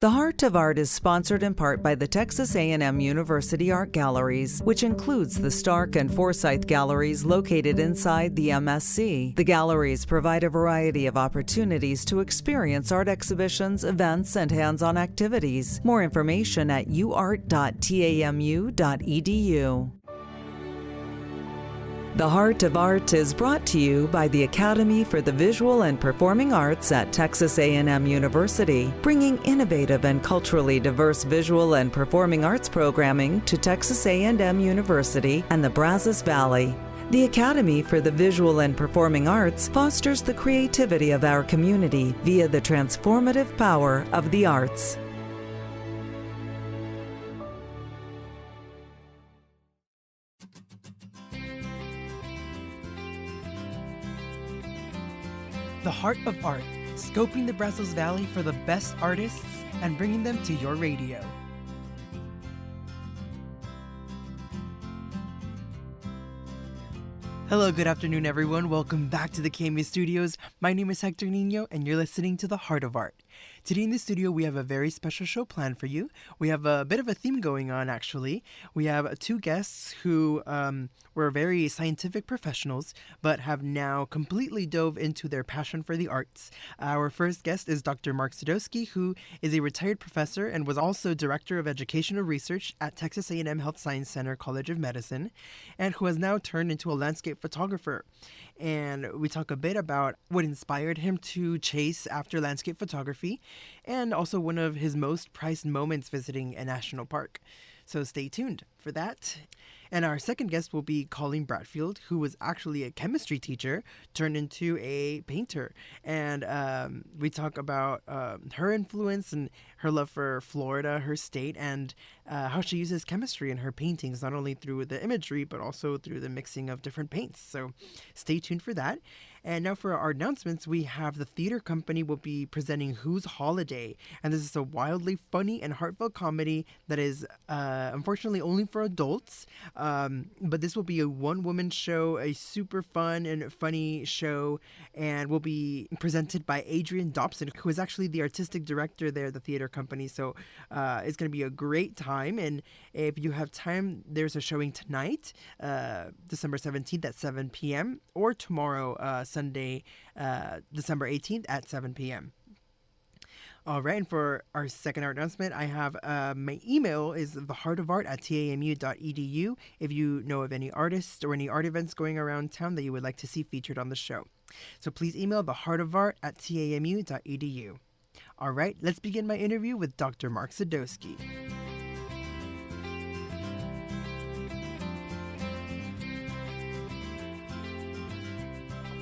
The Heart of Art is sponsored in part by the Texas A&M University Art Galleries, which includes the Stark and Forsyth Galleries located inside the MSC. The galleries provide a variety of opportunities to experience art exhibitions, events, and hands-on activities. More information at uart.tamu.edu. The Heart of Art is brought to you by the Academy for the Visual and Performing Arts at Texas A&M University, bringing innovative and culturally diverse visual and performing arts programming to Texas A&M University and the Brazos Valley. The Academy for the Visual and Performing Arts fosters the creativity of our community via the transformative power of the arts. The Heart of Art, scoping the Brazos Valley for the best artists and bringing them to your radio. Hello, good afternoon, everyone. Welcome back to the KMU Studios. My name is Hector Nino, and you're listening to The Heart of Art. Today in the studio, we have a very special show planned for you. We have a bit of a theme going on, actually. We have two guests who were very scientific professionals, but have now completely dove into their passion for the arts. Our first guest is Dr. Mark Sadoski, who is a retired professor and was also Director of Educational Research at Texas A&M Health Science Center College of Medicine, and who has now turned into a landscape photographer. And we talk a bit about what inspired him to chase after landscape photography, and also one of his most prized moments visiting a national park. So stay tuned for that. And our second guest will be Coleen Bradfield, who was actually a chemistry teacher turned into a painter. And we talk about her influence and her love for Florida, her state, and how she uses chemistry in her paintings, not only through the imagery, but also through the mixing of different paints. So stay tuned for that. And now for our announcements, we have the theater company will be presenting Who's Holiday. And this is a wildly funny and heartfelt comedy that is unfortunately only for adults. But this will be a one-woman show, a super fun and funny show, and will be presented by Adrian Dobson, who is actually the artistic director there at the theater company. So it's going to be a great time. And if you have time, there's a showing tonight, December 17th at 7 p.m. or tomorrow, Sunday, December 18th at 7 p.m. All right, and for our second art announcement, I have my email is theheartofart@tamu.edu if you know of any artists or any art events going around town that you would like to see featured on the show. So please email theheartofart@tamu.edu. All right, let's begin my interview with Dr. Mark Sadoski.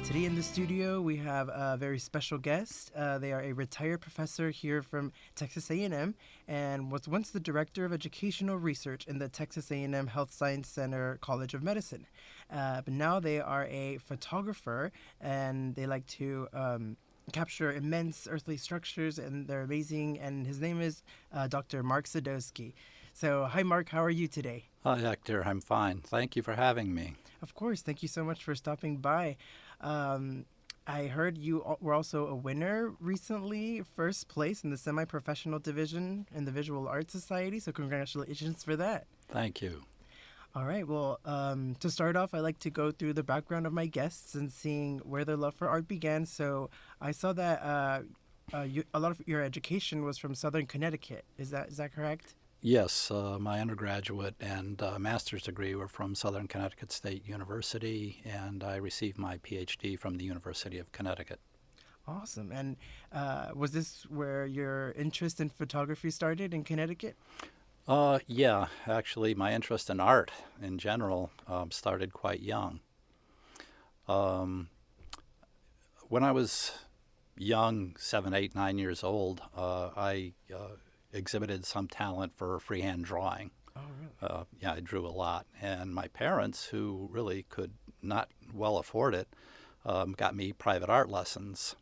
Today in the studio, we have a very special guest. They are a retired professor here from Texas A&M and was once the Director of Educational Research in the Texas A&M Health Science Center College of Medicine. But now they are a photographer, and they like to capture immense earthly structures, and they're amazing. And his name is Dr. Mark Sadoski. So, hi, Mark. How are you today? Hi, Hector. I'm fine. Thank you for having me. Of course. Thank you so much for stopping by. I heard you were also a winner recently, first place in the semi-professional division in the Visual Arts Society, so congratulations for that. Thank you. All right, well, to start off, I like to go through the background of my guests and seeing where their love for art began. So I saw that a lot of your education was from Southern Connecticut. Is that correct? Yes, my undergraduate and master's degree were from Southern Connecticut State University, and I received my PhD from the University of Connecticut. Awesome. And was this where your interest in photography started, in Connecticut? Yeah, actually, my interest in art in general started quite young. When I was young, 7, 8, 9 years old, I exhibited some talent for freehand drawing. Oh, really? Yeah, I drew a lot. And my parents, who really could not well afford it, got me private art lessons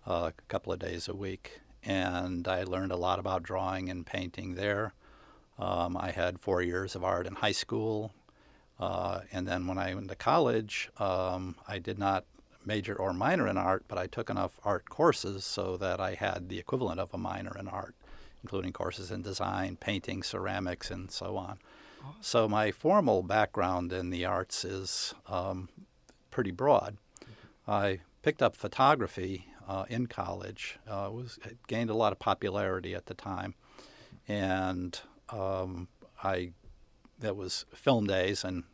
a couple of days a week. And I learned a lot about drawing and painting there. I had 4 years of art in high school. And then when I went to college, I did not major or minor in art, but I took enough art courses so that I had the equivalent of a minor in art. including courses in design, painting, ceramics, and so on. So my formal background in the arts is pretty broad. I picked up photography in college. It gained a lot of popularity at the time, and that was film days and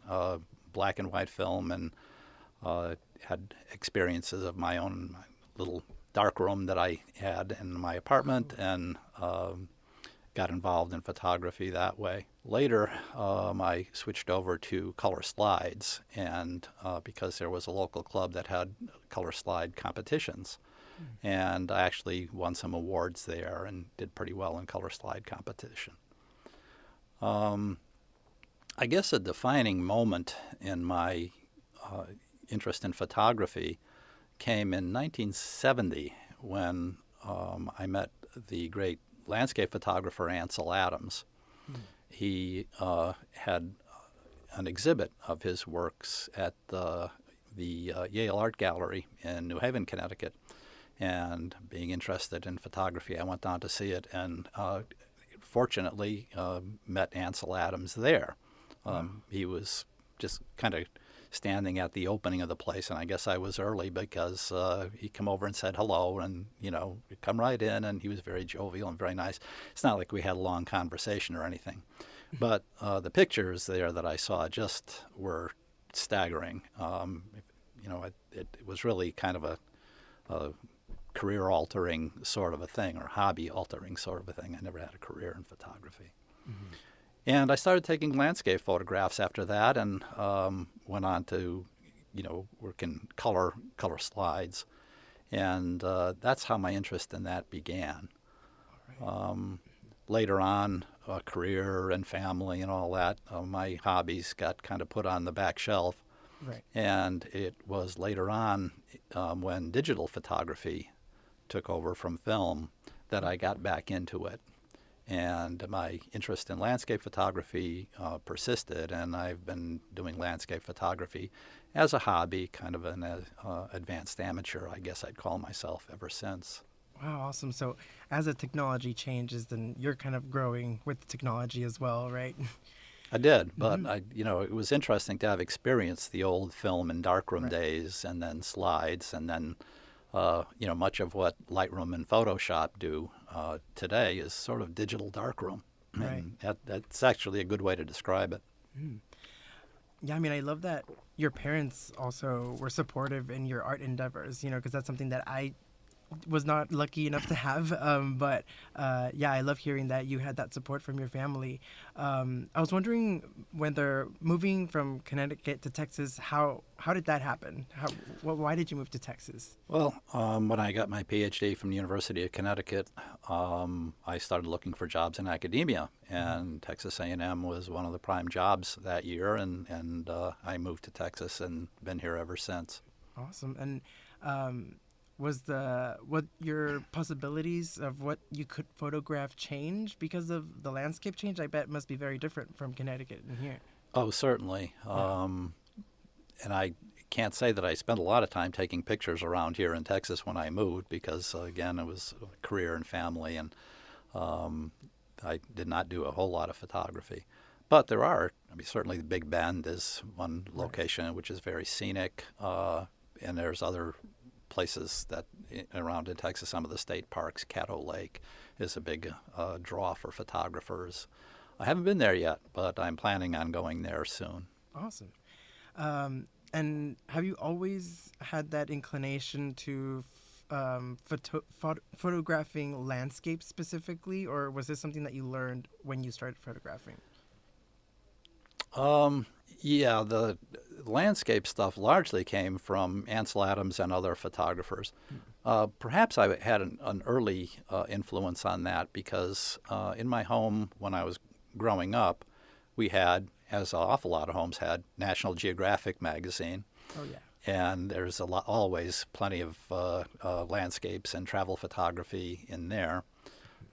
black and white film, and had experiences of my own, my little dark room that I had in my apartment, and got involved in photography that way. Later, I switched over to color slides, and because there was a local club that had color slide competitions, and I actually won some awards there and did pretty well in color slide competition. I guess a defining moment in my interest in photography came in 1970 when I met the great landscape photographer Ansel Adams. He had an exhibit of his works at the Yale Art Gallery in New Haven, Connecticut. And being interested in photography, I went down to see it, and fortunately met Ansel Adams there. He was just kind of standing at the opening of the place, and I guess I was early because he came over and said hello, and come right in, and he was very jovial and very nice. It's not like we had a long conversation or anything, but the pictures there that I saw just were staggering. It was really kind of a career-altering sort of a thing, or hobby-altering sort of a thing. I never had a career in photography. Mm-hmm. And I started taking landscape photographs after that, and went on to, work in color slides. And that's how my interest in that began. Right. Later on, career and family and all that, my hobbies got kind of put on the back shelf. Right. And it was later on when digital photography took over from film that I got back into it. And my interest in landscape photography persisted, and I've been doing landscape photography as a hobby, kind of an advanced amateur, I guess I'd call myself, ever since. Wow, awesome. So as the technology changes, then you're kind of growing with the technology as well, right? I did, but it was interesting to have experienced the old film and darkroom days, and then slides, and then much of what Lightroom and Photoshop do today is sort of digital darkroom. Right. And that's actually a good way to describe it. Mm. Yeah, I love that your parents also were supportive in your art endeavors, because that's something that I was not lucky enough to have. But I love hearing that you had that support from your family. I was wondering whether moving from Connecticut to Texas, how did that happen? Why did you move to Texas? Well, when I got my PhD from the University of Connecticut, I started looking for jobs in academia, and Texas A&M was one of the prime jobs that year, and I moved to Texas and been here ever since. Awesome. And was your possibilities of what you could photograph change because of the landscape change? I bet it must be very different from Connecticut and here. Oh, certainly. And I can't say that I spent a lot of time taking pictures around here in Texas when I moved because, again, it was a career and family, and I did not do a whole lot of photography. But there are, certainly the Big Bend is one location which is very scenic, and there's other places that around in Texas, some of the state parks. Caddo Lake is a big draw for photographers. I haven't been there yet, but I'm planning on going there soon. Awesome. And have you always had that inclination to photographing landscapes specifically, or was this something that you learned when you started photographing? Yeah, the landscape stuff largely came from Ansel Adams and other photographers. Perhaps I had an early influence on that because in my home when I was growing up, we had, as an awful lot of homes had, National Geographic magazine. Oh, yeah. And there's always plenty of landscapes and travel photography in there.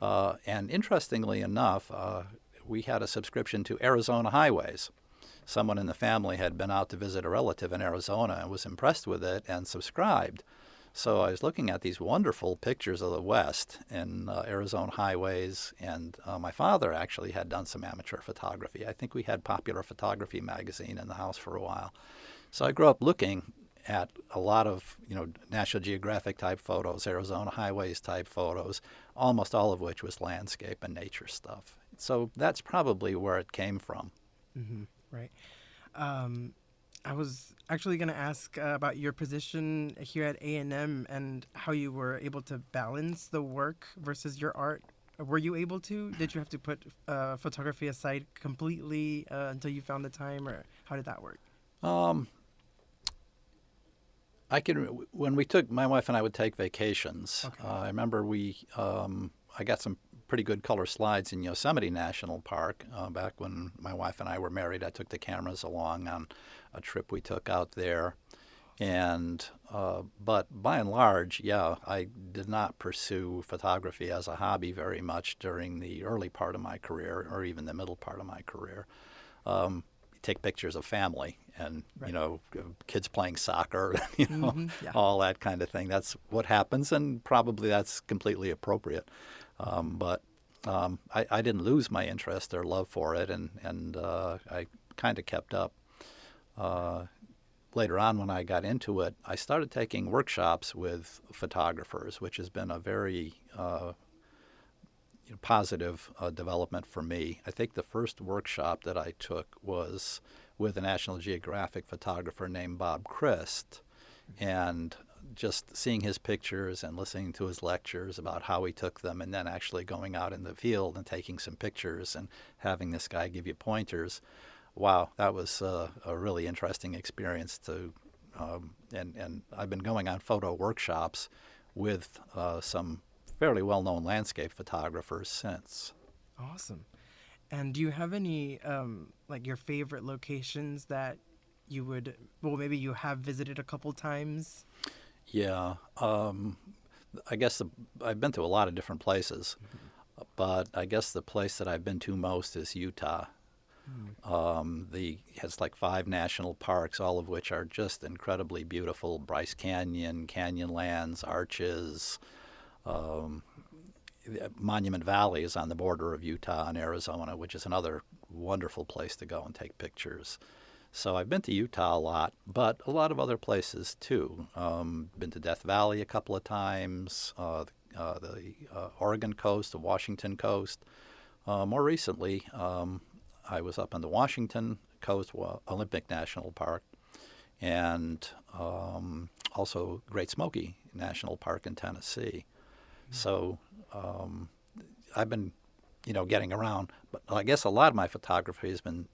And interestingly enough, we had a subscription to Arizona Highways. Someone in the family had been out to visit a relative in Arizona and was impressed with it and subscribed. So I was looking at these wonderful pictures of the West and Arizona highways, and my father actually had done some amateur photography. I think we had Popular Photography magazine in the house for a while. So I grew up looking at a lot of, National Geographic type photos, Arizona highways type photos, almost all of which was landscape and nature stuff. So that's probably where it came from. Mm-hmm. Right. I was actually going to ask about your position here at A&M and how you were able to balance the work versus your art. Were you able to? Did you have to put photography aside completely until you found the time, or how did that work? When my wife and I would take vacations. Okay. I remember I got some pretty good color slides in Yosemite National Park back when my wife and I were married. I took the cameras along on a trip we took out there, and but by and large, I did not pursue photography as a hobby very much during the early part of my career, or even the middle part of my career. Take pictures of family and Right. Kids playing soccer, Mm-hmm. Yeah. all that kind of thing. That's what happens, and probably that's completely appropriate. But I didn't lose my interest or love for it, and I kind of kept up. Later on, when I got into it, I started taking workshops with photographers, which has been a very positive development for me. I think the first workshop that I took was with a National Geographic photographer named Bob Christ, and just seeing his pictures and listening to his lectures about how he took them, and then actually going out in the field and taking some pictures and having this guy give you pointers. Wow, that was a really interesting experience and I've been going on photo workshops with some fairly well-known landscape photographers since. Awesome. And do you have any like your favorite locations that you would, well, maybe you have visited a couple times? Yeah, I guess I've been to a lot of different places, but I guess the place that I've been to most is Utah. It has like 5 national parks, all of which are just incredibly beautiful. Bryce Canyon, Canyonlands, Arches. Monument Valley is on the border of Utah and Arizona, which is another wonderful place to go and take pictures. So I've been to Utah a lot, but a lot of other places too. Been to Death Valley a couple of times, the Oregon coast, the Washington coast. More recently, I was up on the Washington coast, Olympic National Park, and also Great Smoky National Park in Tennessee. So I've been, getting around, but I guess a lot of my photography has been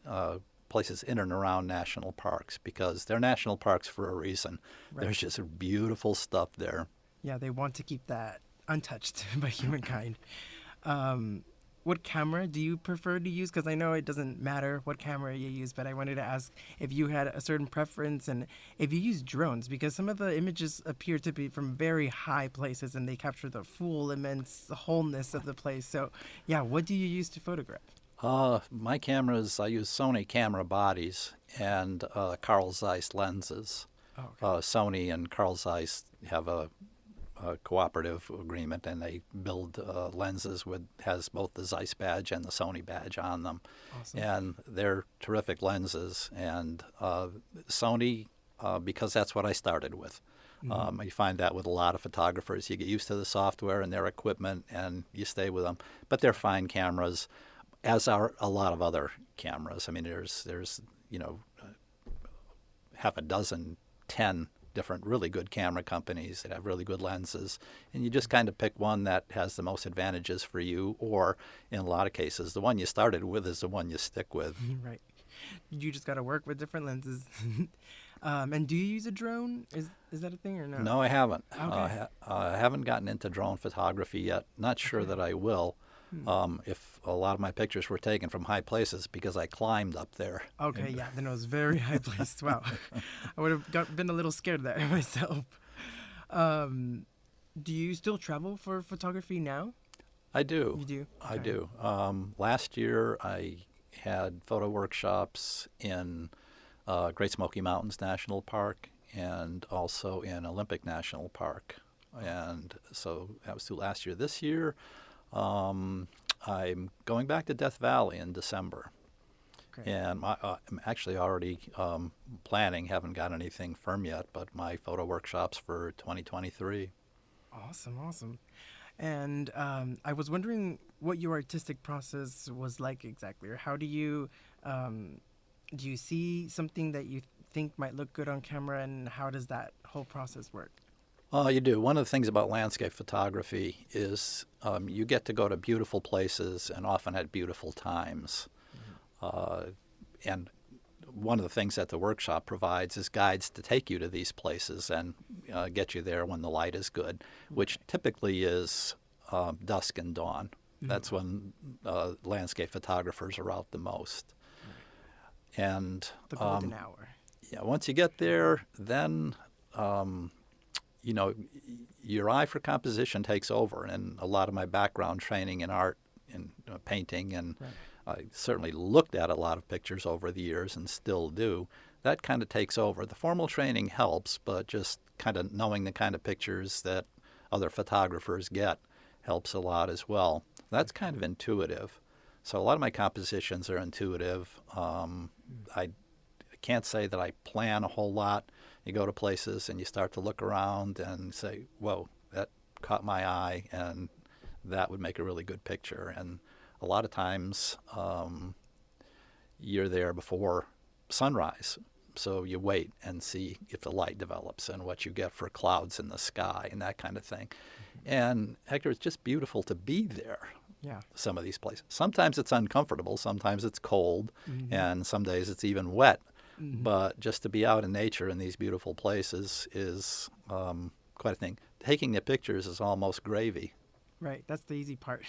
places in and around national parks, because they're national parks for a reason. Right. There's just beautiful stuff there. Yeah, they want to keep that untouched by humankind. What camera do you prefer to use? Because I know it doesn't matter what camera you use, but I wanted to ask if you had a certain preference and if you use drones, because some of the images appear to be from very high places and they capture the full immense wholeness of the place. So, yeah, what do you use to photograph? My cameras, I use Sony camera bodies and Carl Zeiss lenses. Oh, okay. Sony and Carl Zeiss have a cooperative agreement, and they build lenses has both the Zeiss badge and the Sony badge on them. Awesome. And they're terrific lenses. And Sony, because that's what I started with. Mm-hmm. You find that with a lot of photographers. You get used to the software and their equipment, and you stay with them. But they're fine cameras, as are a lot of other cameras. I mean, there's half a dozen, 10 different really good camera companies that have really good lenses, and you just kind of pick one that has the most advantages for you, or in a lot of cases, the one you started with is the one you stick with. Right. You just got to work with different lenses. And do you use a drone? Is that a thing or no? No, I haven't. Okay. I haven't gotten into drone photography yet. Not sure that I will. If a lot of my pictures were taken from high places, because I climbed up there. Okay, yeah, then it was very high placed. Wow. I would have been a little scared there myself. Do you still travel for photography now? I do. You do? I Okay. do. Last year, I had photo workshops in Great Smoky Mountains National Park and also in Olympic National Park. And so that was through last year. This year, I'm going back to Death Valley in December. Great. And I'm actually already planning, haven't got anything firm yet, but my photo workshops for 2023. Awesome. And I was wondering what your artistic process was like exactly, or how do you see something that you think might look good on camera, and how does that whole process work? You do. One of the things about landscape photography is you get to go to beautiful places and often at beautiful times. And one of the things that the workshop provides is guides to take you to these places and get you there when the light is good, which typically is dusk and dawn. That's when landscape photographers are out the most. Right. And the golden hour. Yeah, once you get there, then your eye for composition takes over. And a lot of my background training in art and painting, and I certainly looked at a lot of pictures over the years and still do. That kind of takes over. The formal training helps, but just kind of knowing the kind of pictures that other photographers get helps a lot as well. That's kind of intuitive. So a lot of my compositions are intuitive. I can't say that I plan a whole lot. You go to places and you start to look around and say, whoa, that caught my eye, and that would make a really good picture. And a lot of times you're there before sunrise, so you wait and see if the light develops and what you get for clouds in the sky and that kind of thing. And Hector, it's just beautiful to be there. Yeah. Some of these places. Sometimes it's uncomfortable, sometimes it's cold, and some days it's even wet. But just to be out in nature in these beautiful places is quite a thing. Taking the pictures is almost gravy. Right, that's the easy part.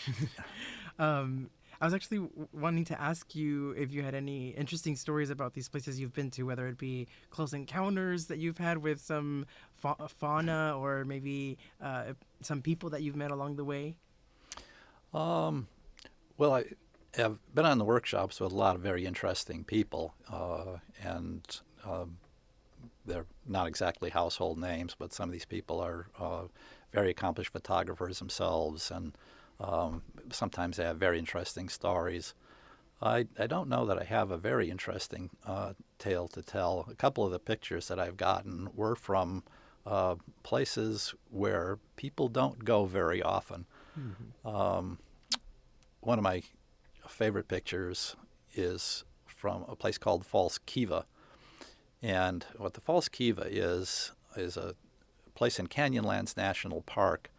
I was actually wanting to ask you if you had any interesting stories about these places you've been to, whether it be close encounters that you've had with some fauna, or maybe some people that you've met along the way. Well, I have been on the workshops with a lot of very interesting people, and they're not exactly household names, but some of these people are very accomplished photographers themselves, and sometimes they have very interesting stories. I don't know that I have a very interesting tale to tell. A couple of the pictures that I've gotten were from places where people don't go very often. One of my favorite pictures is from a place called False Kiva. And what the False Kiva is a place in Canyonlands National Park,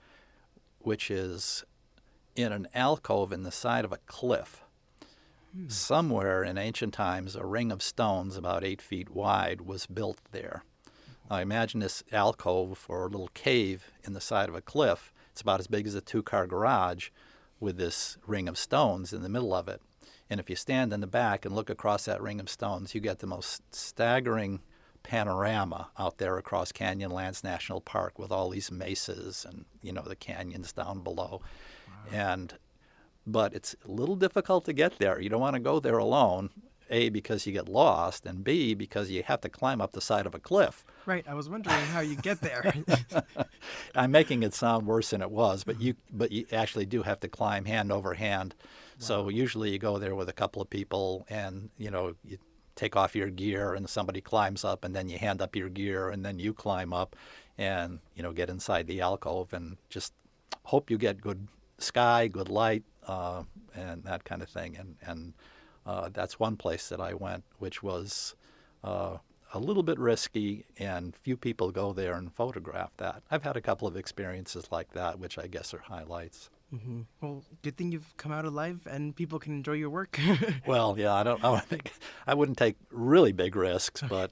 which is in an alcove in the side of a cliff. Somewhere in ancient times, a ring of stones about 8 feet wide was built there. Now imagine this alcove or a little cave in the side of a cliff. It's about as big as a 2-car garage with this ring of stones in the middle of it. And if you stand in the back and look across that ring of stones, you get the most staggering panorama out there across Canyonlands National Park with all these mesas and, the canyons down below. Wow. But it's a little difficult to get there. You don't want to go there alone, A, because you get lost, and B, because you have to climb up the side of a cliff. Right. I was wondering how you get there. I'm making it sound worse than it was, but you actually do have to climb hand over hand. Wow. So usually you go there with a couple of people, and you take off your gear and somebody climbs up, and then you hand up your gear, and then you climb up and get inside the alcove and just hope you get good sky, good light, and that kind of thing. And that's one place that I went, which was a little bit risky, and few people go there and photograph that. I've had a couple of experiences like that, which I guess are highlights. Mm-hmm. Well, good thing you've come out alive and people can enjoy your work. Well, yeah, I wouldn't take really big risks, but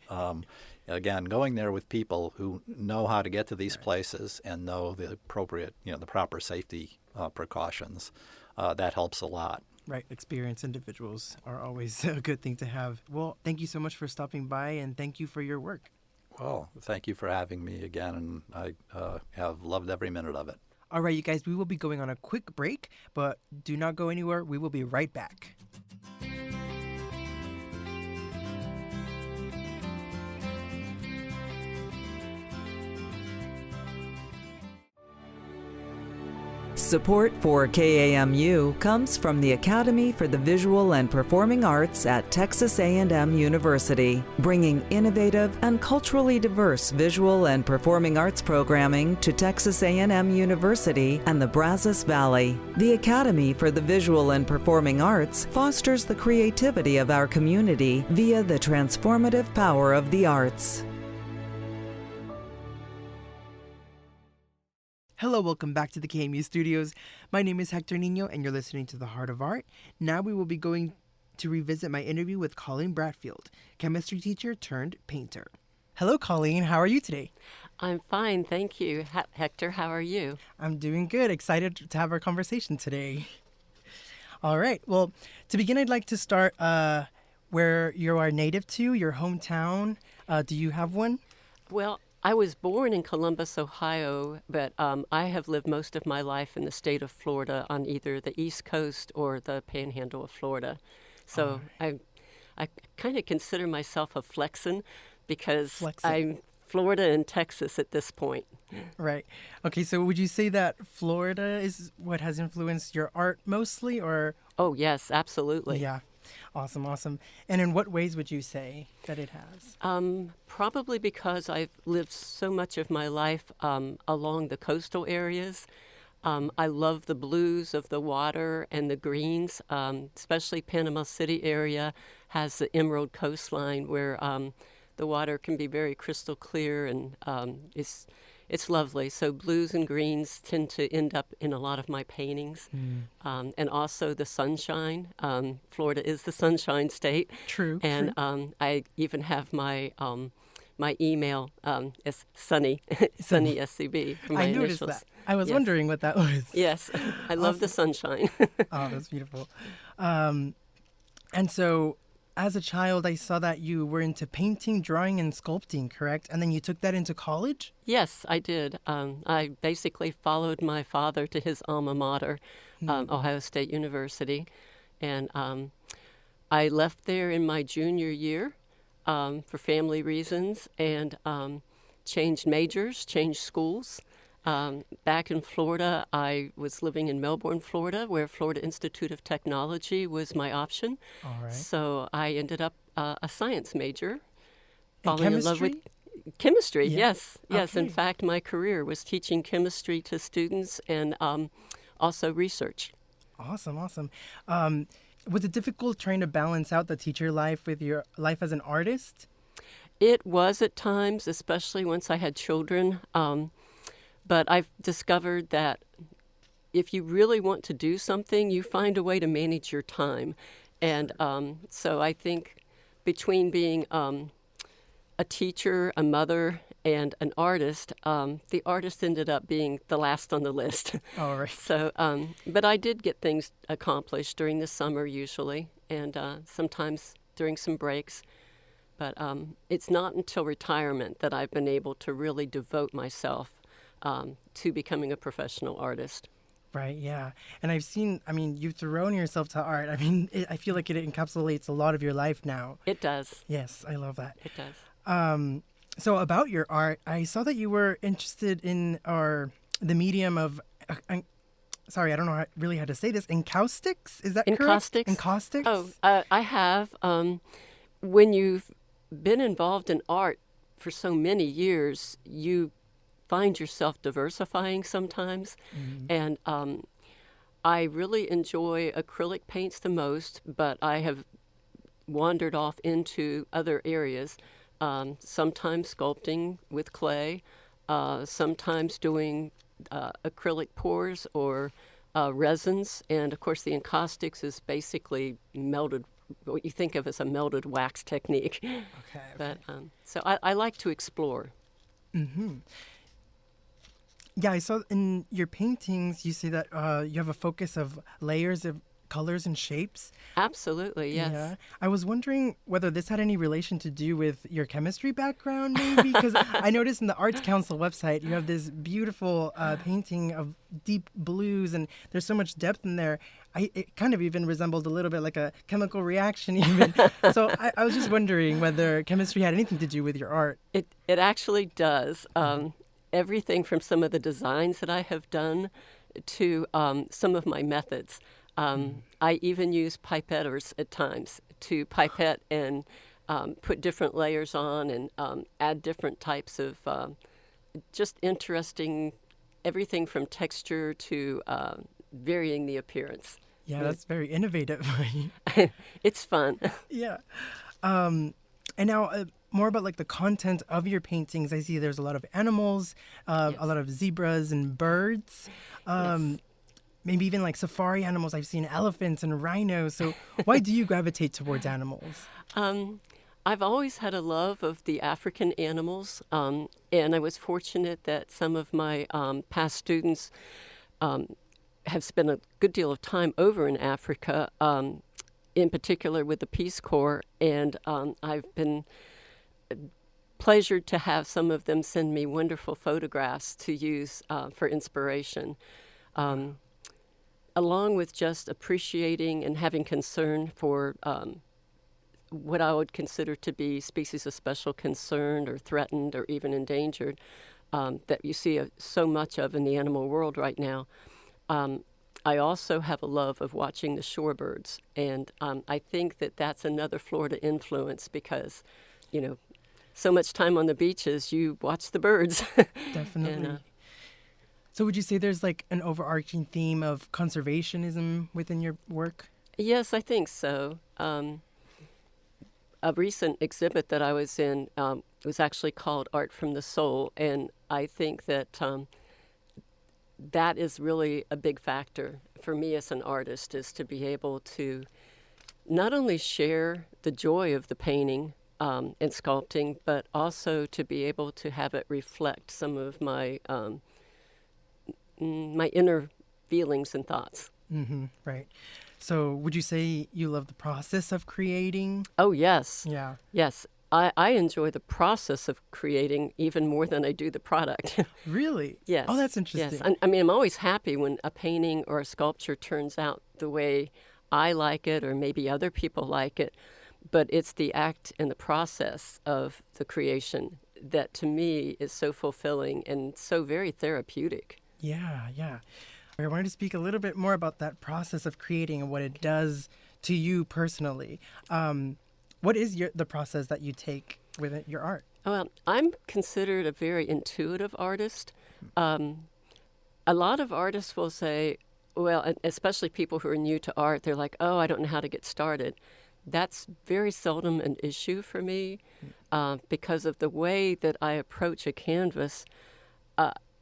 again, going there with people who know how to get to these places and know the appropriate, the proper safety precautions, that helps a lot. Right. Experienced individuals are always a good thing to have. Well, thank you so much for stopping by, and thank you for your work. Well, thank you for having me again, and I have loved every minute of it. All right, you guys, we will be going on a quick break, but do not go anywhere. We will be right back. Support for KAMU comes from the Academy for the Visual and Performing Arts at Texas A&M University, bringing innovative and culturally diverse visual and performing arts programming to Texas A&M University and the Brazos Valley. The Academy for the Visual and Performing Arts fosters the creativity of our community via the transformative power of the arts. Hello, welcome back to the KMU Studios. My name is Hector Nino, and you're listening to The Heart of Art. Now we will be going to revisit my interview with Coleen Bradfield, chemistry teacher turned painter. Hello, Coleen. How are you today? I'm fine, thank you. Hector, how are you? I'm doing good. Excited to have our conversation today. All right. Well, to begin, I'd like to start where you are native to, your hometown. Do you have one? Well, I was born in Columbus, Ohio, but I have lived most of my life in the state of Florida on either the East Coast or the Panhandle of Florida. So I kind of consider myself a Flexan because I'm Florida and Texas at this point. Right. Okay, so would you say that Florida is what has influenced your art mostly, or? Oh, yes, absolutely. Yeah. Awesome. And in what ways would you say that it has? Probably because I've lived so much of my life along the coastal areas. I love the blues of the water and the greens, especially Panama City area has the emerald coastline where the water can be very crystal clear and it's lovely. So blues and greens tend to end up in a lot of my paintings. And also the sunshine. Florida is the sunshine state. True. And I even have my my email as Sunny, Sunny SCB for my I initials. noticed that. I was wondering what that was. Yes, I love the sunshine. Oh, that's beautiful. And so as a child, I saw that you were into painting, drawing, and sculpting, correct? And then you took that into college? Yes, I did. I basically followed my father to his alma mater, Ohio State University. And I left there in my junior year for family reasons and changed majors, changed schools. Back in Florida, I was living in Melbourne, Florida, where Florida Institute of Technology was my option. All right. So I ended up a science major. Falling in love with chemistry, Yeah. yes. In Okay. fact, my career was teaching chemistry to students and also research. Awesome. Was it difficult trying to balance out the teacher life with your life as an artist? It was at times, especially once I had children. But I've discovered that if you really want to do something, you find a way to manage your time. And so I think between being a teacher, a mother, and an artist, the artist ended up being the last on the list. All right. So, but I did get things accomplished during the summer usually, and sometimes during some breaks. But it's not until retirement that I've been able to really devote myself to becoming a professional artist. Right, yeah. And I've seen, you've thrown yourself to art. I feel like it encapsulates a lot of your life now. It does. Yes, I love that. It does. So about your art, I saw that you were interested in the medium of, sorry, I don't know really how to say this, encaustics? Is that correct? Encaustics? Encaustics? Oh, I have. When you've been involved in art for so many years, you find yourself diversifying sometimes. And I really enjoy acrylic paints the most, but I have wandered off into other areas, sometimes sculpting with clay, sometimes doing acrylic pours or resins, and of course the encaustics is basically melted, what you think of as a melted wax technique. Okay. But so I like to explore. Yeah, I saw in your paintings, you say that you have a focus of layers of colors and shapes. Absolutely, yes. Yeah. I was wondering whether this had any relation to do with your chemistry background, maybe? Because I noticed in the Arts Council website, you have this beautiful painting of deep blues, and there's so much depth in there. It kind of even resembled a little bit like a chemical reaction even. So I was just wondering whether chemistry had anything to do with your art. It actually does. Everything from some of the designs that I have done to some of my methods. I even use pipetters at times to pipette and put different layers on and add different types of just interesting, everything from texture to varying the appearance. Yeah, that's very innovative. It's fun. Yeah. And now more about like the content of your paintings. I see there's a lot of animals, Yes. a lot of zebras and birds. Yes. Maybe even like safari animals. I've seen elephants and rhinos. So why do you gravitate towards animals? I've always had a love of the African animals, and I was fortunate that some of my past students have spent a good deal of time over in Africa, in particular with the Peace Corps, and I've been pleasured to have some of them send me wonderful photographs to use for inspiration. Along with just appreciating and having concern for what I would consider to be species of special concern or threatened or even endangered that you see so much of in the animal world right now. I also have a love of watching the shorebirds, and I think that that's another Florida influence because, you know, so much time on the beaches, you watch the birds. Definitely. And, So would you say there's like an overarching theme of conservationism within your work? yes, I think so. A recent exhibit that I was in was actually called Art from the Soul, and I think that that is really a big factor for me as an artist, is to be able to not only share the joy of the painting and sculpting, but also to be able to have it reflect some of my my inner feelings and thoughts. Mm-hmm, right. So would you say you love the process of creating? Oh, yes. Yeah. Yes. I enjoy the process of creating even more than I do the product. Really? Yes. Oh, that's interesting. Yes. I mean, I'm always happy when a painting or a sculpture turns out the way I like it or maybe other people like it. But it's the act and the process of the creation that to me is so fulfilling and so very therapeutic. Yeah, yeah. I wanted to speak a little bit more about that process of creating and what it does to you personally. What is the process that you take with your art? Well, I'm considered a very intuitive artist. A lot of artists will say, well, and especially people who are new to art, they're like, oh, I don't know how to get started. That's very seldom an issue for me because of the way that I approach a canvas.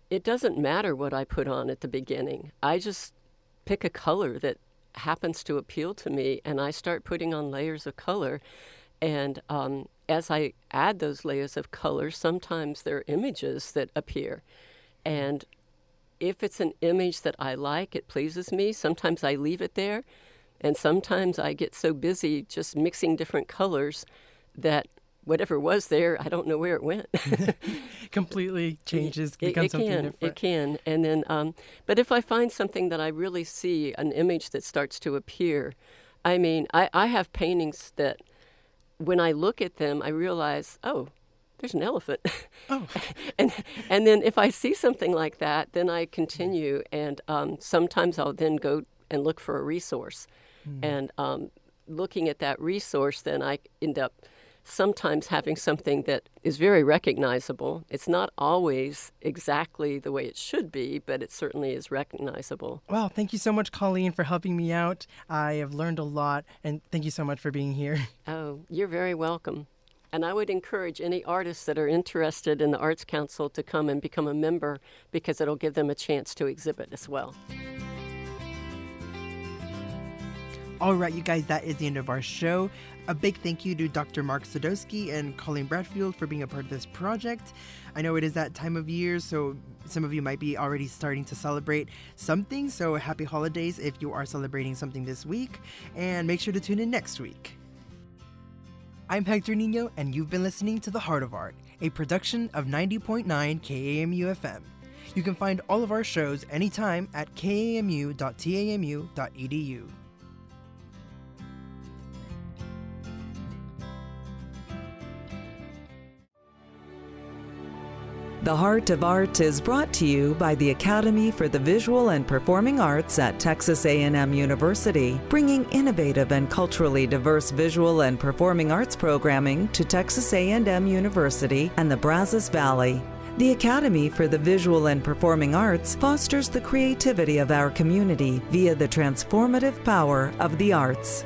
It doesn't matter what I put on at the beginning. I just pick a color that happens to appeal to me, and I start putting on layers of color. And as I add those layers of color, sometimes there are images that appear. And if it's an image that I like, it pleases me, sometimes I leave it there. And sometimes I get so busy just mixing different colors that whatever was there, I don't know where it went. Completely changes, becomes something different. It can. And then, but if I find something that I really see, an image that starts to appear, I mean, I have paintings that when I look at them, I realize, oh, there's an elephant. Oh. and then if I see something like that, then I continue. And sometimes I'll then go and look for a resource. And looking at that resource, then I end up sometimes having something that is very recognizable. It's not always exactly the way it should be, but it certainly is recognizable. Well, thank you so much, Coleen, for helping me out. I have learned a lot, and thank you so much for being here. Oh, you're very welcome. And I would encourage any artists that are interested in the Arts Council to come and become a member because it'll give them a chance to exhibit as well. All right, you guys, that is the end of our show. A big thank you to Dr. Mark Sadoski and Coleen Bradfield for being a part of this project. I know it is that time of year, so some of you might be already starting to celebrate something, so happy holidays if you are celebrating something this week, and make sure to tune in next week. I'm Hector Nino, and you've been listening to The Heart of Art, a production of 90.9 KAMU FM. You can find all of our shows anytime at kamu.tamu.edu. The Heart of Art is brought to you by the Academy for the Visual and Performing Arts at Texas A&M University, bringing innovative and culturally diverse visual and performing arts programming to Texas A&M University and the Brazos Valley. The Academy for the Visual and Performing Arts fosters the creativity of our community via the transformative power of the arts.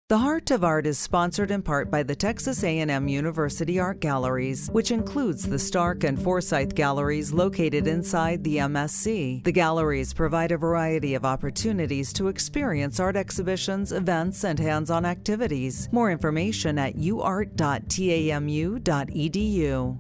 The Heart of Art is sponsored in part by the Texas A&M University Art Galleries, which includes the Stark and Forsyth Galleries located inside the MSC. The galleries provide a variety of opportunities to experience art exhibitions, events, and hands-on activities. More information at uart.tamu.edu.